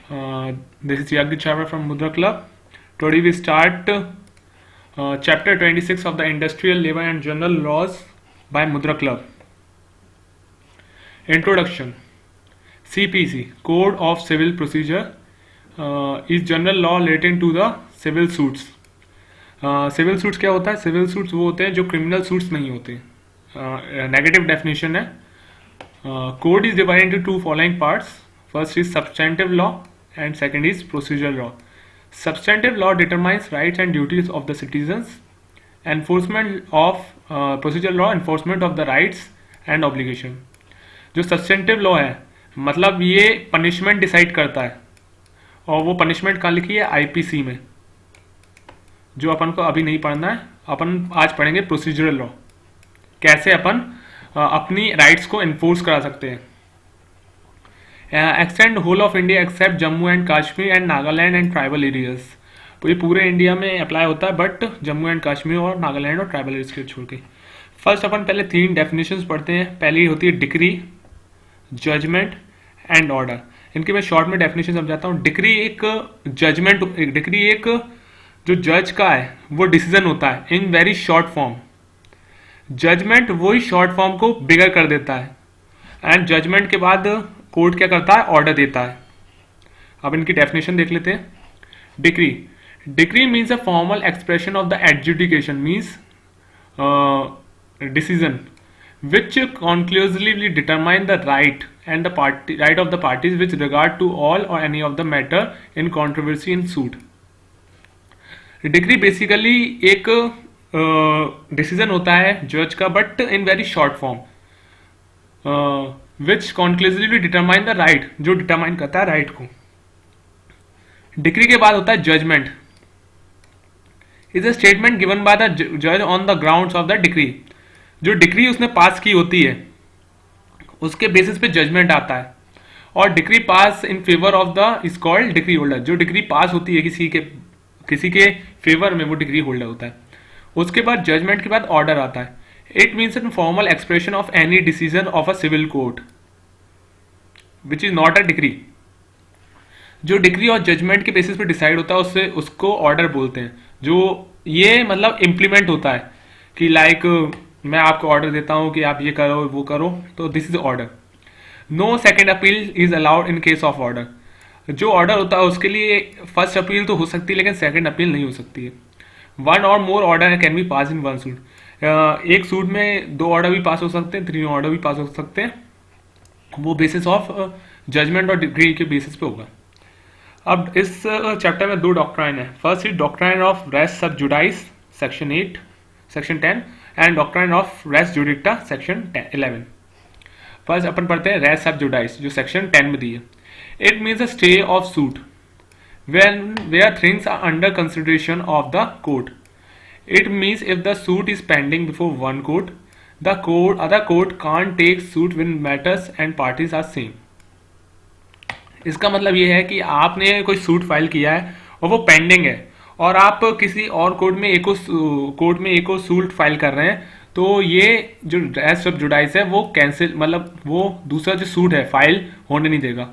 This is Yagdi Chhabra from Mudra Club. Today we start chapter 26 of the Industrial Labour and General Laws by Mudra Club. Introduction. CPC, Code of Civil Procedure, is general law relating to the civil suits. Civil suits क्या होता है? Civil suits वो होते हैं जो criminal suits नहीं होते. Negative definition है. Code is divided into two following parts. First is substantive law and second is procedure law. Substantive law determines rights and duties of the citizens. Enforcement of procedure law, enforcement of the rights and obligation. जो substantive law है मतलब ये punishment decide करता है, और वो punishment कहाँ लिखी है? आईपीसी में, जो अपन को अभी नहीं पढ़ना है. अपन आज पढ़ेंगे प्रोसीजरल लॉ, कैसे अपन अपनी राइट्स को एनफोर्स करा सकते हैं. Extend whole of India except Jammu and Kashmir and Nagaland and tribal areas. तो ये पूरे इंडिया में अप्लाई होता है, बट जम्मू एंड कश्मीर और नागालैंड और ट्राइबल एरियाज के छोड़ के. फर्स्ट अपन पहले तीन डेफिनेशंस पढ़ते हैं. पहली होती है डिक्री, जजमेंट एंड ऑर्डर. इनके मैं शॉर्ट में डेफिनेशन समझाता हूँ. डिक्री एक जजमेंट, डिक्री एक जो जज का है वो डिसीजन होता है in very short form. Judgement वही शॉर्ट फॉर्म को बिगर कर देता है, एंड जजमेंट के बाद कोर्ट क्या करता है? ऑर्डर देता है. अब इनकी डेफिनेशन देख लेते हैं. Decree. Decree means a formal expression of the adjudication, means decision which conclusively determine the right and the right of the parties with regard to all or any of the matter in controversy in suit. Decree basically एक decision होता है जज का, but in very short form, which conclusively determine the right, जो determine करता है right को. Decree के बाद होता है judgement. Is a statement given by the जज on the grounds of the decree. जो डिक्री उसने पास की होती है उसके बेसिस पे जजमेंट आता है, और decree pass in favour of the is called decree holder. जो डिक्री पास होती है किसी के फेवर में, वो डिक्री होल्डर होता है. उसके बाद जजमेंट के बाद ऑर्डर आता है. It means an formal expression of any decision of a civil court which is not a decree. जो डिक्री और जजमेंट के बेसिस पे डिसाइड होता है उसको ऑर्डर बोलते हैं. जो ये मतलब इम्प्लीमेंट होता है कि लाइक मैं आपको ऑर्डर देता हूं कि आप ये करो वो करो, तो this is order. No second appeal is allowed in case of order. जो ऑर्डर होता है उसके लिए फर्स्ट अपील तो हो सकती है, लेकिन सेकंड अपील नहीं हो सकती है. वन और more order can be pass in one suit. एक सूट में दो ऑर्डर भी पास हो सकते हैं, 3 ऑर्डर भी पास हो सकते हैं. वो बेसिस ऑफ जजमेंट और डिग्री के बेसिस पे होगा. अब इस चैप्टर में 2 डॉक्ट्राइन है. First is doctrine of res sub judice section 8, section 10, and doctrine of res judicata section 11. First अपन पढ़ते हैं रेस सब जुडाइस, जो सेक्शन 10 में दी है. It means a stay of suit where things are under consideration of the court. It means if the suit is pending before one court, the other court can't take suit when matters and parties are same. इसका मतलब ये है कि आपने कोई suit file किया है और वो पेंडिंग है, और आप किसी और कोर्ट में एको सूट फाइल कर रहे हैं, तो ये जो रेस सब जुडाइस है वो कैंसिल, मतलब वो दूसरा जो सूट है फाइल होने नहीं देगा.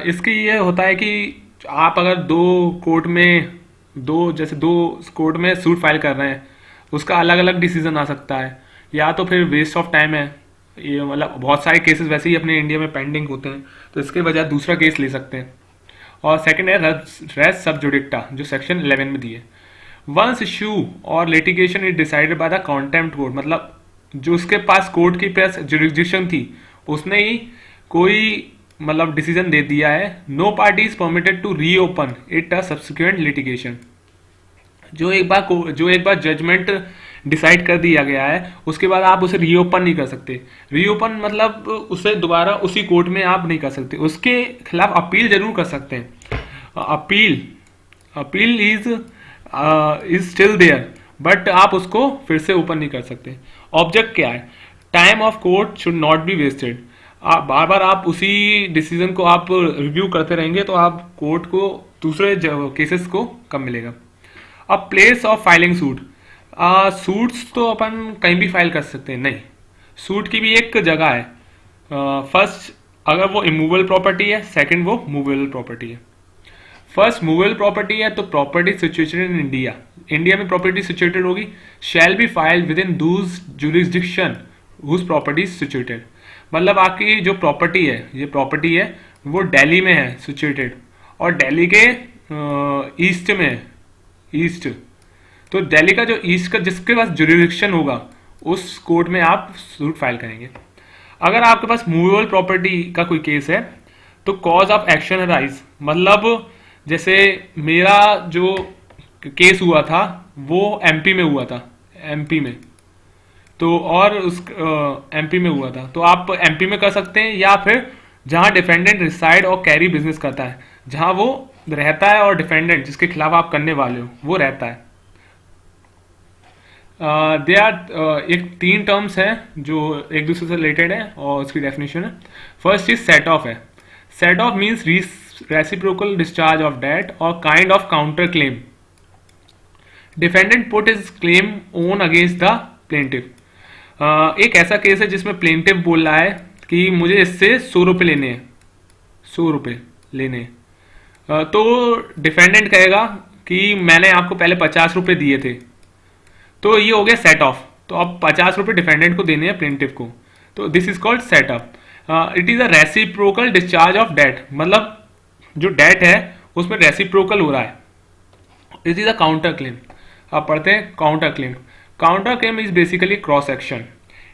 इसकी ये होता है कि आप अगर दो कोर्ट में सूट फाइल कर रहे हैं, उसका अलग अलग डिसीजन आ सकता है, या तो फिर वेस्ट ऑफ टाइम है. ये मतलब बहुत सारे केसेस वैसे ही अपने इंडिया में पेंडिंग होते हैं, तो इसके बजाय दूसरा केस ले सकते हैं. और सेकंड है रेस सब जुडिक्टा, जो सेक्शन 11 में दी है. वंस इश्यू और litigation is decided by the contempt court, मतलब जो उसके पास कोर्ट की पास जुरिडिक्शन थी उसने ही कोई मतलब डिसीजन दे दिया है. No party is permitted to reopen it a subsequent litigation. जो एक बार जजमेंट डिसाइड कर दिया गया है उसके बाद आप उसे रीओपन नहीं कर सकते. रीओपन मतलब उसे दोबारा उसी कोर्ट में आप नहीं कर सकते. उसके खिलाफ अपील जरूर कर सकते हैं. Appeal is still there, but आप उसको फिर से ओपन नहीं कर सकते. ऑब्जेक्ट क्या है? Time of court should not be wasted. बार बार आप उसी डिसीजन को आप रिव्यू करते रहेंगे तो आप कोर्ट को दूसरे केसेस को कम मिलेगा. अब place of filing suit. Suits तो अपन कहीं भी फाइल कर सकते हैं, नहीं, सूट की भी एक जगह है. फर्स्ट अगर वो इमूवेबल प्रॉपर्टी है, सेकंड वो मूवेबल प्रॉपर्टी है। फर्स्ट मूवेबल प्रॉपर्टी है तो property situated in India, India में प्रॉपर्टी सिचुएटेड होगी, shall be filed within those jurisdiction whose property situated. मतलब आपकी जो प्रॉपर्टी है, ये प्रॉपर्टी है वो दिल्ली में है सिचुएटेड, और दिल्ली के ईस्ट में है, ईस्ट, तो दिल्ली का जो ईस्ट का जिसके पास जुरिस्डिक्शन होगा उस कोर्ट में आप सूट फाइल करेंगे। अगर आपके पास मूवेबल प्रॉपर्टी का कोई केस है तो कॉज ऑफ एक्शन अराइज, मतलब जैसे मेरा जो केस हुआ था वो एमपी में हुआ था, एमपी में, तो और उस एमपी में हुआ था, तो आप एमपी में कर सकते हैं, या फिर जहां डिफेंडेंट रिसाइड और कैरी बिजनेस करता है, जहां वो रहता है और डिफेंडेंट जिसके खिलाफ आप करने वाले हो वो रहता है। दे आर एक 3 टर्म्स हैं जो एक दूसरे से रिलेटेड है और उसकी डेफिनेशन है। फर्स्ट इज सेट ऑफ है। Set off means reciprocal discharge of debt और kind of counter claim. Defendant put his claim own against the plaintiff. एक ऐसा केस है जिसमें प्लेंटिफ बोल रहा है कि मुझे इससे 100 रुपये लेने हैं, 100 रुपये लेने हैं। तो डिफेंडेंट कहेगा कि मैंने आपको पहले 50 रुपये दिए थे, तो ये हो गया सेट ऑफ, तो अब 50 रुपये डिफेंडेंट को देने हैं प्लेंटिफ को, तो this is called set off. It is a reciprocal discharge of debt, मतलब जो डेट है उसमें रेसिप्रोकल हो रहा है। It is a counter claim. आप पढ़ते हैं counter claim. Counter claim is basically cross action.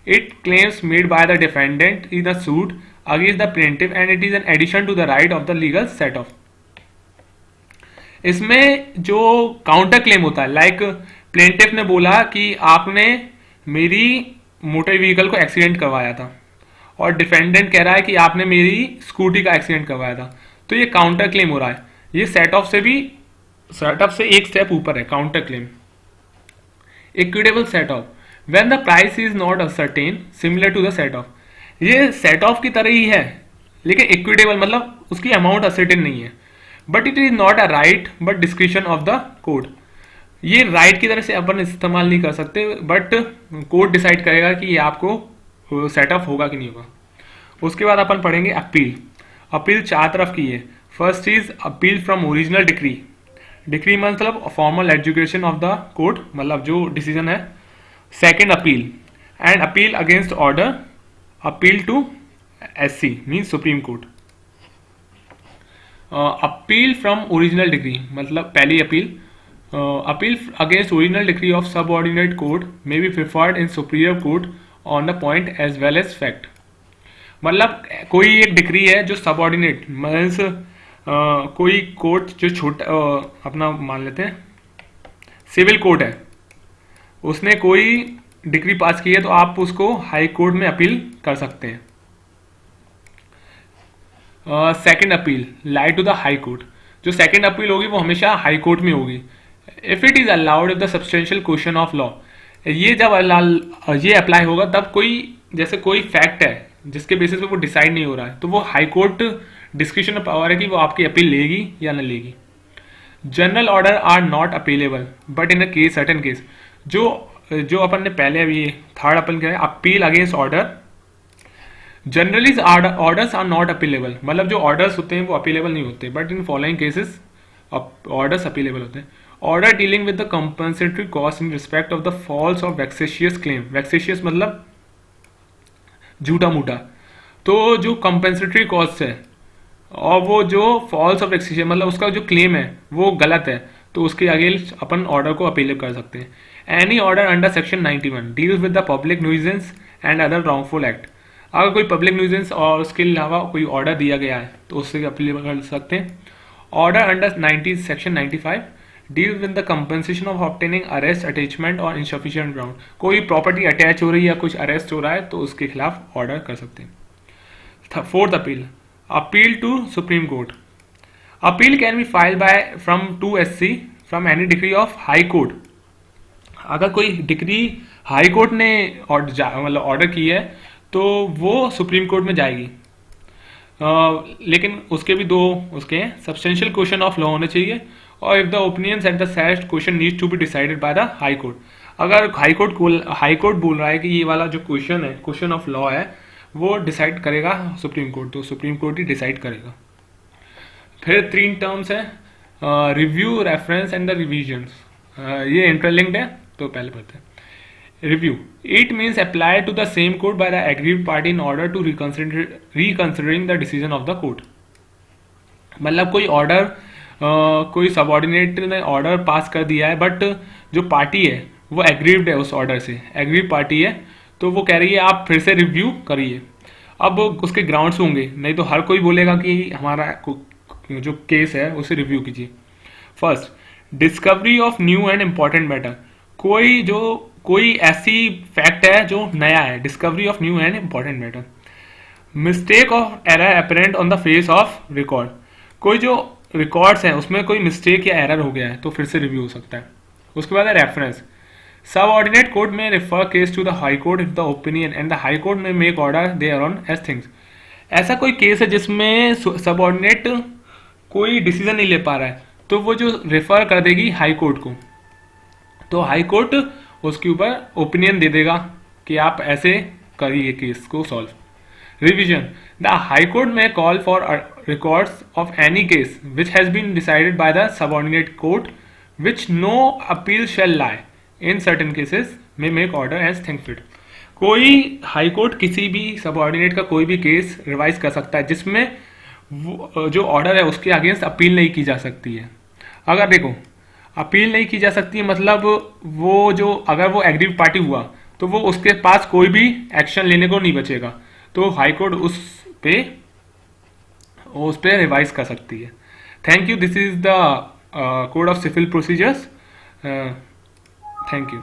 It claims made by the defendant in a suit against the plaintiff and it is an addition to the right of the legal set off. इसमें जो counter claim होता है, like plaintiff ने बोला कि आपने मेरी motor vehicle को एक्सीडेंट करवाया था, और डिफेंडेंट कह रहा है कि आपने मेरी स्कूटी का एक्सीडेंट करवाया था, तो ये काउंटर क्लेम हो रहा है। ये सेट ऑफ से भी, सेट ऑफ से एक स्टेप ऊपर है counter claim. Equitable set off, when the price is not ascertain similar to the set off. ये सेट ऑफ की तरह ही है लेकिन इक्विटेबल, मतलब उसकी अमाउंट असर्टेन नहीं है। But it is not a right but description of the court. ये राइट की तरह से अपन इस्तेमाल नहीं कर सकते, बट कोर्ट डिसाइड करेगा कि ये आपको सेट ऑफ होगा कि नहीं होगा। उसके बाद अपन पढ़ेंगे अपील। अपील 4 तरफ की है। First is appeal from original decree. Decree मतलब formal education of the court, मतलब जो डिसीजन है। Second appeal and appeal against order, appeal to SC means supreme court. Appeal from original decree मतलब पहली appeal. Appeal against original decree of subordinate court may be preferred in superior court on the point as well as fact. मतलब कोई एक decree है जो subordinate means कोई court जो छोटा अपना मान लेते हैं सिविल कोर्ट है, उसने कोई डिक्री पास की है तो आप उसको हाई कोर्ट में अपील कर सकते हैं। Second appeal lie to the high court. जो सेकंड अपील होगी वो हमेशा हाई कोर्ट में होगी। If it is allowed if the substantial question of law, ये जब ये अप्लाई होगा तब कोई जैसे कोई फैक्ट है जिसके बेसिस पे वो डिसाइड नहीं हो रहा है तो वो हाई कोर्ट डिस्क्रिप्शन पावर है कि वो आपकी अपील लेगी या न लेगी। General order are not appealable but in a case certain case. जो अपन ने पहले अभी थर्ड अपील किया appeal against order. Generally orders are not appealable, मतलब जो ऑर्डर्स होते हैं वो अपीलेबल नहीं होते, but in following cases orders appealable होते हैं। Order dealing with the compensatory cost in respect of the false of vexatious claim. Vexatious मतलब झूठा मूठा, तो जो कंपनसेटरी कॉस्ट है और वो जो फॉल्स ऑफ वैक्सेशियस मतलब उसका जो क्लेम है वो गलत है तो उसके अगेंस्ट अपन ऑर्डर को अपील कर सकते हैं। Any order under section 91 deals with the public nuisance and other wrongful act. अगर कोई पब्लिक न्यूइजेंस और उसके अलावा कोई ऑर्डर दिया गया है तो उससे अपील कर सकते हैं। Order under 90 section 95 deal with the compensation of obtaining arrest attachment और इनसफिशिएंट ग्राउंड। कोई प्रॉपर्टी अटैच हो रही है या कुछ अरेस्ट हो रहा है तो उसके खिलाफ ऑर्डर कर सकते हैं। Fourth appeal appeal to supreme court. Appeal can be filed by from to SC from any decree of high court. अगर कोई डिग्री हाई कोर्ट ने मतलब ऑर्डर की है तो वो सुप्रीम कोर्ट में जाएगी। लेकिन उसके भी दो उसके सब्सटेंशियल क्वेश्चन ऑफ लॉ होने चाहिए और if the opinions at the set question needs to be decided by the high court. अगर हाई कोर्ट बोल रहा है कि ये वाला जो क्वेश्चन है क्वेश्चन ऑफ लॉ है वो डिसाइड करेगा सुप्रीम कोर्ट, तो सुप्रीम कोर्ट ही डिसाइड करेगा। फिर 3 टर्म्स है, review, reference and the revisions. ये इंटरलिंक्ड है, तो पहले पढ़ते हैं। Review, it means apply to the same court by the aggrieved party in order to reconsidering the decision of the court. मतलब कोई ऑर्डर, कोई सबऑर्डिनेट ने ऑर्डर पास कर दिया है, बट जो पार्टी है वो एग्रीड है उस ऑर्डर से, एग्रीड पार्टी है, तो वो कह रही है आप फिर से रिव्यू करिए। अब उसके ग्राउंड्स होंगे, नहीं तो हर कोई बोलेगा कि हमारा जो केस है उसे रिव्यू कीजिए। First, discovery of new and important matter. कोई ऐसी फैक्ट है जो नया है, discovery of new and important matter. Mistake of error apparent on the face of record. कोई जो रिकॉर्ड्स हैं उसमें कोई मिस्टेक या एरर हो गया है तो फिर से रिव्यू हो सकता है। उसके बाद है reference. Subordinate court may refer case to the high court if the opinion and the high court may make order thereon as things. ऐसा कोई केस है जिसमें सबऑर्डिनेट कोई डिसीजन नहीं ले पा रहा है, तो वो जो रेफर कर देगी हाई कोर्ट को, तो हाई कोर्ट उसके ऊपर ओपिनियन दे देगा कि आप ऐसे करिए केस को solve. Revision. The High Court may call for records of any case which has been decided by the subordinate court, which no appeal shall lie. In certain cases, may make order as think fit. कोई high court किसी भी subordinate का कोई भी case revise कर सकता है जिसमें जो ऑर्डर है उसके अगेंस्ट अपील नहीं की जा सकती है। अगर देखो अपील नहीं की जा सकती है मतलब वो जो अगर वो एग्रीड पार्टी हुआ तो वो उसके पास कोई भी एक्शन लेने को नहीं बचेगा, तो हाई कोर्ट उस पे रिवाइज कर सकती है। Thank you, this is the code of civil procedures. Thank you.